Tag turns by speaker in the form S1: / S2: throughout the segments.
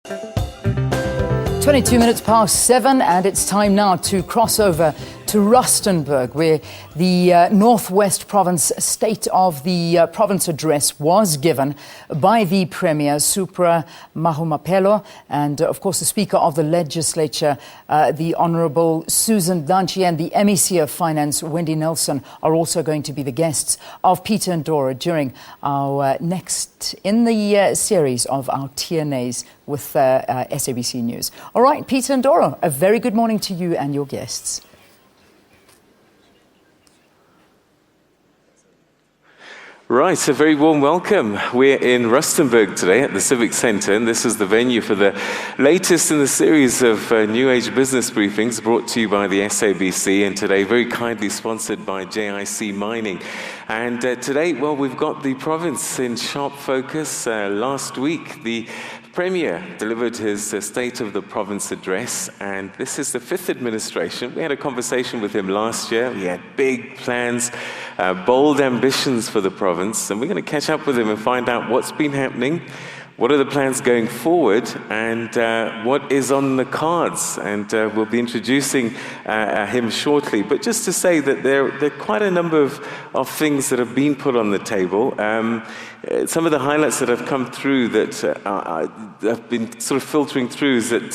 S1: 22 minutes past 7, and it's time now to cross over to Rustenburg, where the Northwest Province State of the Province address was given by the Premier, Supra Mahumapelo, and of course the Speaker of the Legislature, the Honourable Susan Dantjie, and the MEC of Finance, Wendy are also going to be the guests of Peter Ndoro during our next in the series of our TNAs with SABC News. All right, Peter Ndoro, a very good morning to you and your guests.
S2: Right, a very warm welcome. We're in Rustenburg today at the Civic Centre, and this is the venue for the latest in the series of New Age business briefings brought to you by the SABC, and today very kindly sponsored by JIC Mining. And today, well, we've got the province in sharp focus. Last week, the Premier delivered his State of the Province address, and this is the 5th administration. We had a conversation with him last year. He had big plans, bold ambitions for the province, and we're going to catch up with him and find out what's been happening, what are the plans going forward, and what is on the cards. And we'll be introducing him shortly. But just to say that there are quite a number of things that have been put on the table. Some of the highlights that have come through that have been sort of filtering through is that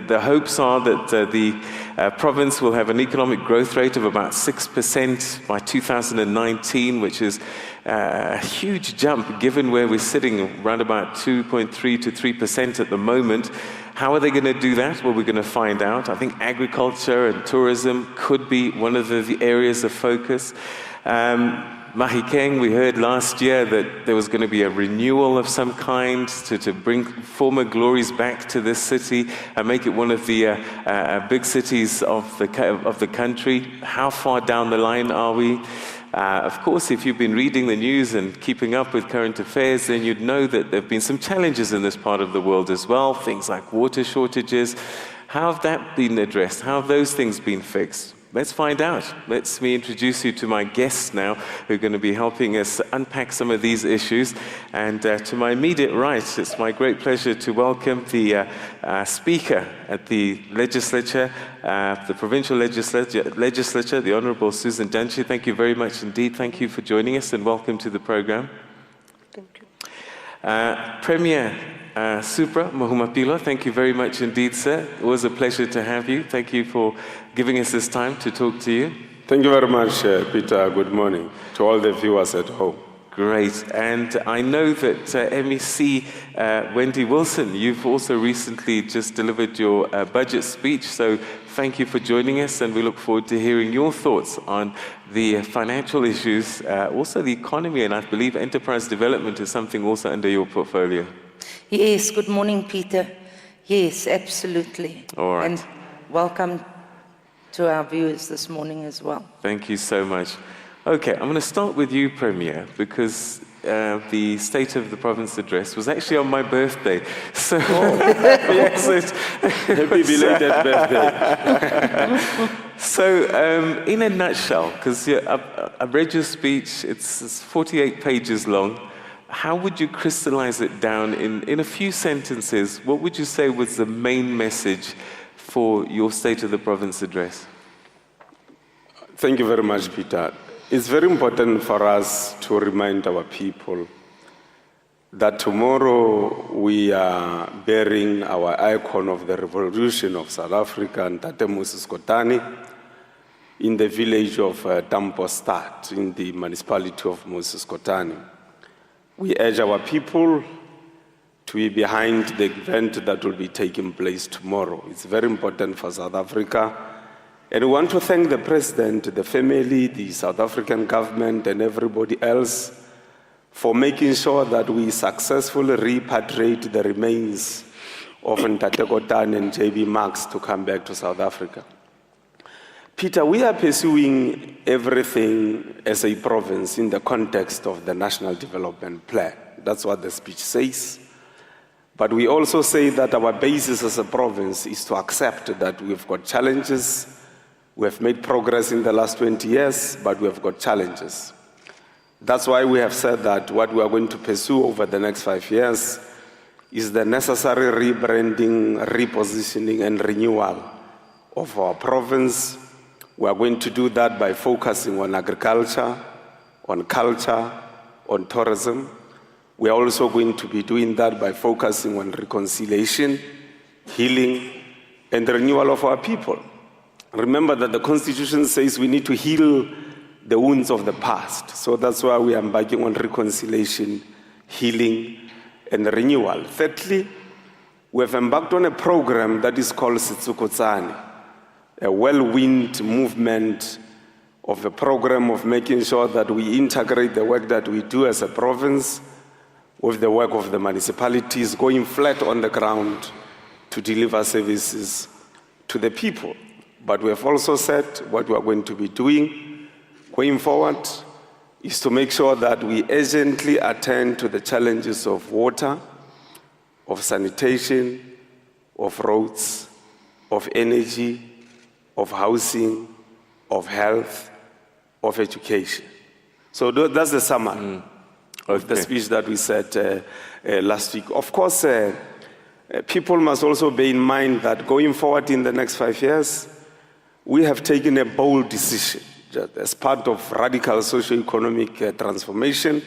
S2: the hopes are that the province will have an economic growth rate of about 6% by 2019, which is a huge jump given where we're sitting around about 2.3 to 3% at the moment. How are they going to do that? Well, we're going to find out. I think agriculture and tourism could be one of the areas of focus. Obakeng, we heard last year that there was going to be a renewal of some kind to bring former glories back to this city and make it one of the big cities of the country. How far down the line are we? Of course, if you've been reading the news and keeping up with current affairs, then you'd know that there have been some challenges in this part of the world as well, things like water shortages. How have that been addressed? How have those things been fixed? Let's find out. Let me introduce you to my guests now, who are going to be helping us unpack some of these issues. And to my immediate right, it's my great pleasure to welcome the Speaker at the Legislature, the Provincial Legislature, the Honourable Susan Dantjie. Thank you very much indeed. Thank you for joining us, and welcome to the programme.
S3: Thank you.
S2: Premier Supra Mahumapelo, thank you very much indeed, sir. It was a pleasure to have you. Thank you for giving us this time to talk to you.
S4: Thank you very much, Peter. Good morning to all the viewers at home.
S2: Great. And I know that MEC Wendy Wilson, you've also recently just delivered your budget speech, so thank you for joining us, and we look forward to hearing your thoughts on the financial issues, also the economy, and I believe enterprise development is something also under your portfolio.
S3: Yes, good morning, Peter. Yes, absolutely.
S2: All right.
S3: And welcome to our viewers this morning as well.
S2: Thank you so much. Okay, I'm going to start with you, Premier, because the State of the Province address was actually on my birthday. So, yes,
S4: happy belated birthday.
S2: So, in a nutshell, because I've read your speech, it's 48 pages long. How would you crystallize it down in a few sentences? What would you say was the main message for your State of the Province address?
S4: Thank you very much, Peter. It's very important for us to remind our people that tomorrow we are bearing our icon of the revolution of South Africa, Ntate Moses Kotane, in the village of Dampostad, in the municipality of Moses Kotane. We urge our people to be behind the event that will be taking place tomorrow. It's very important for South Africa. And we want to thank the President, the family, the South African government, and everybody else for making sure that we successfully repatriate the remains of Ntate Kotane and JB Marks to come back to South Africa. Peter, we are pursuing everything as a province in the context of the National Development Plan. That's what the speech says. But we also say that our basis as a province is to accept that we've got challenges. We have made progress in the last 20 years, but we have got challenges. That's why we have said that what we are going to pursue over the next 5 years is the necessary rebranding, repositioning, and renewal of our province. We are going to do that by focusing on agriculture, on culture, on tourism. We are also going to be doing that by focusing on reconciliation, healing, and the renewal of our people. Remember that the Constitution says we need to heal the wounds of the past. So that's why we are embarking on reconciliation, healing, and renewal. Thirdly, we have embarked on a program that is called Sitsukotsane, a whirlwind movement of a program of making sure that we integrate the work that we do as a province with the work of the municipalities, going flat on the ground to deliver services to the people. But we have also said what we are going to be doing going forward is to make sure that we urgently attend to the challenges of water, of sanitation, of roads, of energy, of housing, of health, of education. So that's the summary of the speech that we said last week. Of course, people must also bear in mind that going forward in the next 5 years, we have taken a bold decision. As part of radical socio-economic transformation,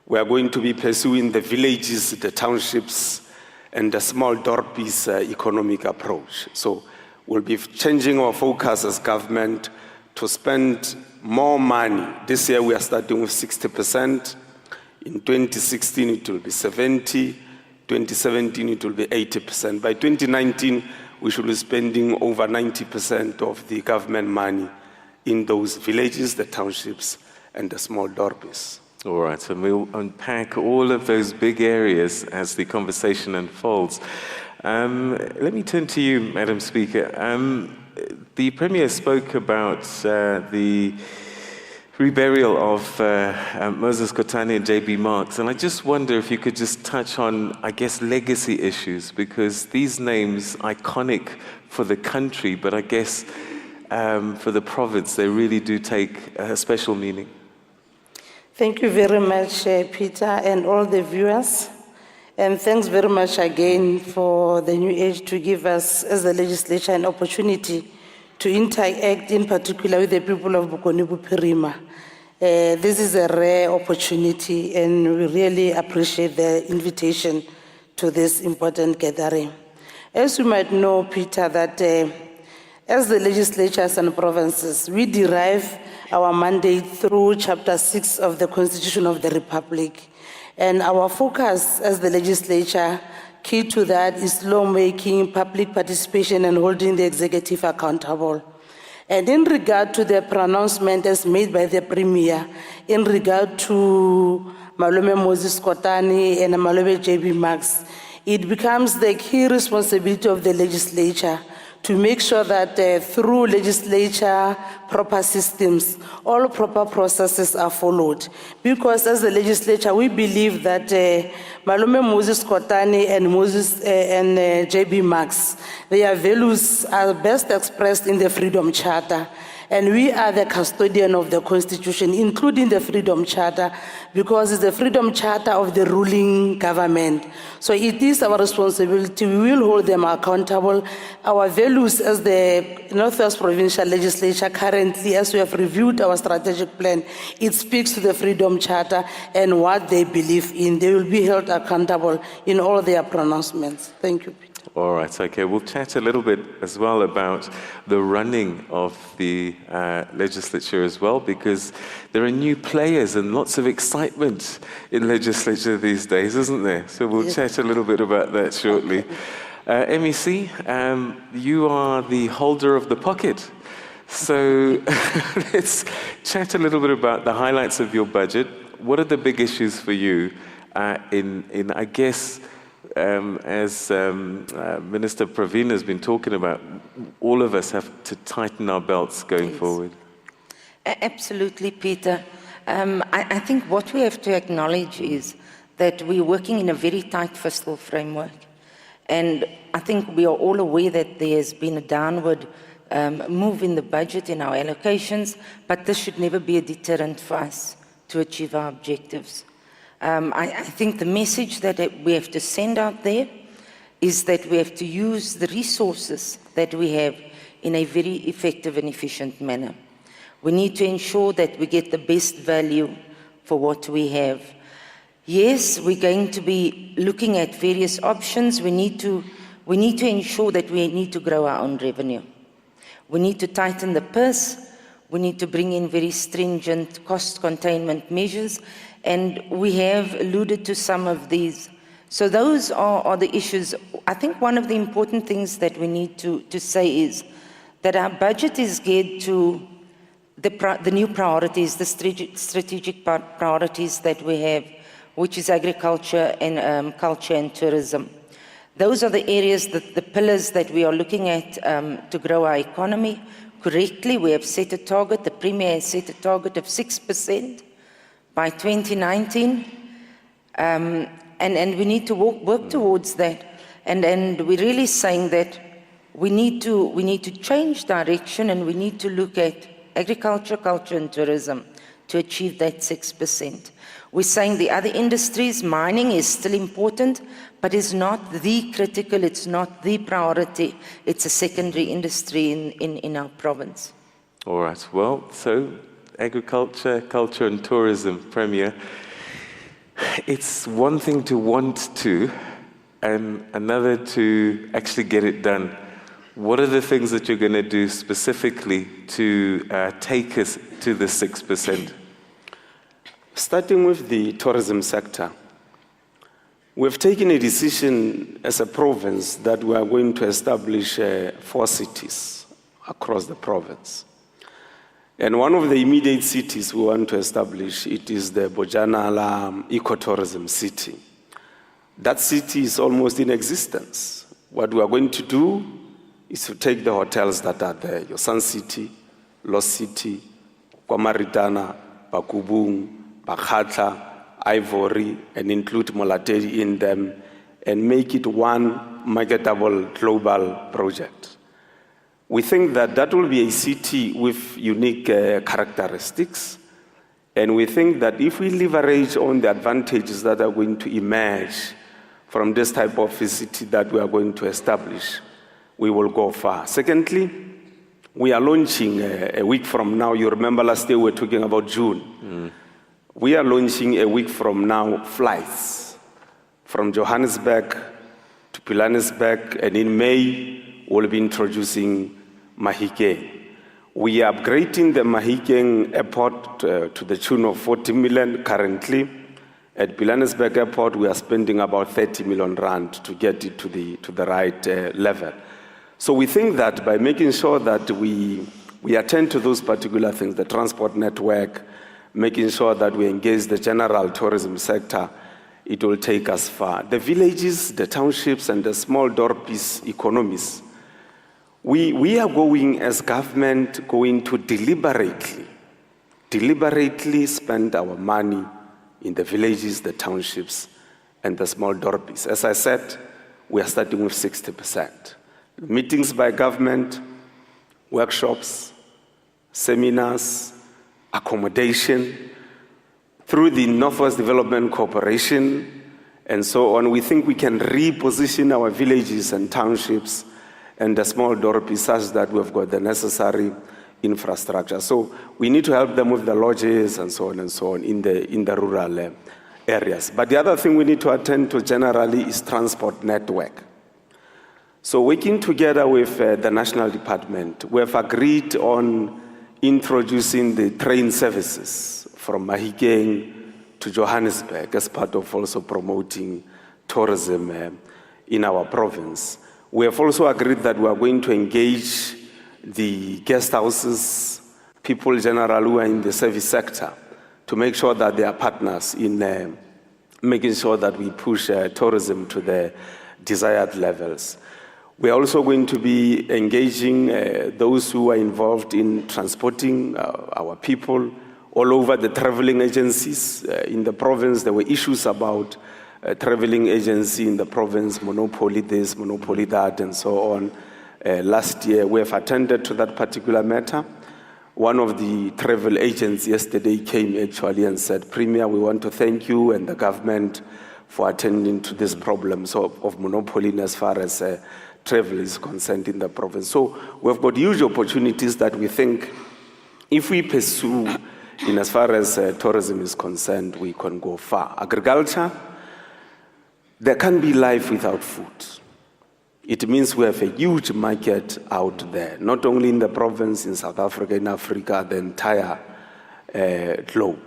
S4: we are going to be pursuing the villages, the townships, and the small dorpies economic approach. So we'll be changing our focus as government to spend more money. This year we are starting with 60%. In 2016 it will be 70%. 2017 it will be 80%. By 2019 we should be spending over 90% of the government money in those villages, the townships, and the small dorpies.
S2: All right, and we'll unpack all of those big areas as the conversation unfolds. Let me turn to you, Madam Speaker. The Premier spoke about the reburial of Moses Kotane and J.B. Marks, and I just wonder if you could just touch on, I guess, legacy issues, because these names, iconic for the country, but I guess for the province, they really do take a special meaning.
S3: Thank you very much, Peter, and all the viewers. And thanks very much again for the New Age to give us, as the legislature, an opportunity to interact in particular with the people of Bokoni-Bophirima. This is a rare opportunity, and we really appreciate the invitation to this important gathering. As you might know, Peter, that as the legislatures and provinces, we derive our mandate through Chapter 6 of the Constitution of the Republic. And our focus as the legislature, key to that is lawmaking, public participation, and holding the executive accountable. And in regard to the pronouncement as made by the Premier, in regard to Malome Moses Kotane and Malome J.B. Marks, it becomes the key responsibility of the legislature to make sure that through legislature, proper systems, all proper processes are followed. Because as the legislature, we believe that Malome Moses Kotane and J.B. Marks, their values are best expressed in the Freedom Charter. And we are the custodian of the Constitution, including the Freedom Charter, because it's the Freedom Charter of the ruling government. So it is our responsibility. We will hold them accountable. Our values as the Northwest Provincial Legislature currently, as we have reviewed our strategic plan, it speaks to the Freedom Charter and what they believe in. They will be held accountable in all their pronouncements. Thank you, Peter.
S2: All right, okay. We'll chat a little bit as well about the running of the legislature as well, because there are new players and lots of excitement in legislature these days, isn't there? So we'll chat a little bit about that shortly. MEC, you are the holder of the pocket. So let's chat a little bit about the highlights of your budget. What are the big issues for you in I guess, as Minister Praveen has been talking about, all of us have to tighten our belts going forward.
S3: Absolutely, Peter. I think what we have to acknowledge is that we're working in a very tight fiscal framework. And I think we are all aware that there's been a downward move in the budget, in our allocations, but this should never be a deterrent for us to achieve our objectives.
S5: I think the message that we have to send out there is that we have to use the resources that we have in a very effective and efficient manner. We need to ensure that we get the best value for what we have. Yes, we're going to be looking at various options. We need to ensure that we need to grow our own revenue. We need to tighten the purse. We need to bring in very stringent cost containment measures, and we have alluded to some of these. So those are the issues. I think one of the important things that we need to say is that our budget is geared to the new priorities, the strategic priorities that we have, which is agriculture and culture and tourism. Those are the areas, the pillars that we are looking at to grow our economy correctly. We have set a target, the Premier has set a target of 6% by 2019, and we need to work towards that. And we're really saying that we need to change direction, and we need to look at agriculture, culture and tourism to achieve that 6%. We're saying the other industries, mining is still important, but it's not the critical, it's not the priority. It's a secondary industry in our province.
S2: All right, well, so agriculture, culture and tourism, Premier, it's one thing to want to, and another to actually get it done. What are the things that you're going to do specifically to take us to the 6%?
S4: Starting with the tourism sector, we've taken a decision as a province that we are going to establish 4 cities across the province. And one of the immediate cities we want to establish, it is the Bojanala Ecotourism City. That city is almost in existence. What we are going to do is to take the hotels that are there, your Sun City, Lost City, Kwamaritana, Bakubung, Bakhatla, Ivory, and include Molatedi in them, and make it one marketable global project. We think that that will be a city with unique characteristics, and we think that if we leverage on the advantages that are going to emerge from this type of a city that we are going to establish, we will go far. Secondly, we are launching a week from now. You remember last year we were talking about June. We are launching a week from now flights from Johannesburg to Pilanesberg, and in May we'll be introducing Mahikeng. We are upgrading the Mahikeng airport to the tune of 40 million currently. At Pilanesberg airport we are spending about 30 million rand to get it to the right level. So we think that by making sure that we attend to those particular things, the transport network, making sure that we engage the general tourism sector, it will take us far. The villages, the townships, and the small Dorpies economies, we are going as government to deliberately spend our money in the villages, the townships, and the small Dorpies. As I said, we are starting with 60%. Meetings by government, workshops, seminars, accommodation, through the Northwest Development Corporation, and so on. We think we can reposition our villages and townships and the small Dorpies such that we've got the necessary infrastructure. So we need to help them with the lodges and so on in the rural areas. But the other thing we need to attend to generally is transport network. So working together with the National Department, we have agreed on introducing the train services from Mahikeng to Johannesburg as part of also promoting tourism in our province. We have also agreed that we are going to engage the guest houses, people generally who are in the service sector, to make sure that they are partners in making sure that we push tourism to the desired levels. We are also going to be engaging those who are involved in transporting our people all over the traveling agencies. In the province, there were issues about traveling agency in the province, monopoly this, monopoly that, and so on. Last year, we have attended to that particular matter. one of the travel agents yesterday came actually and said, Premier, we want to thank you and the government for attending to this problem of monopoly as far as travel is concerned in the province. So we've got huge opportunities that we think if we pursue in as far as tourism is concerned, we can go far. Agriculture, there can't be life without food. It means we have a huge market out there, not only in the province, in South Africa, in Africa, the entire globe.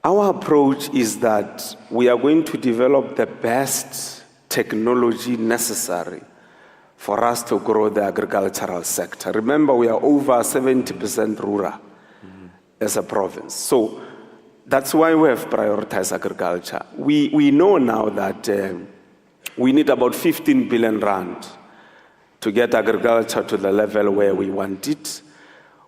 S4: Our approach is that we are going to develop the best technology necessary for us to grow the agricultural sector. Remember, we are over 70% rural as a province. So that's why we have prioritized agriculture. We know now that we need about 15 billion rand to get agriculture to the level where we want it.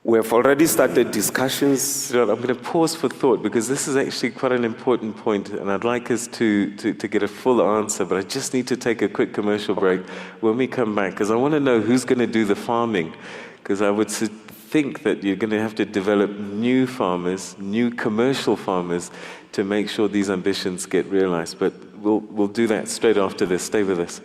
S4: We have already started discussions.
S2: I'm going to pause for thought because this is actually quite an important point, and I'd like us to get a full answer, but I just need to take a quick commercial break when we come back, because I want to know who's going to do the farming, because I would think that you're going to have to develop new farmers, new commercial farmers, to make sure these ambitions get realized. But we'll do that straight after this. Stay with us.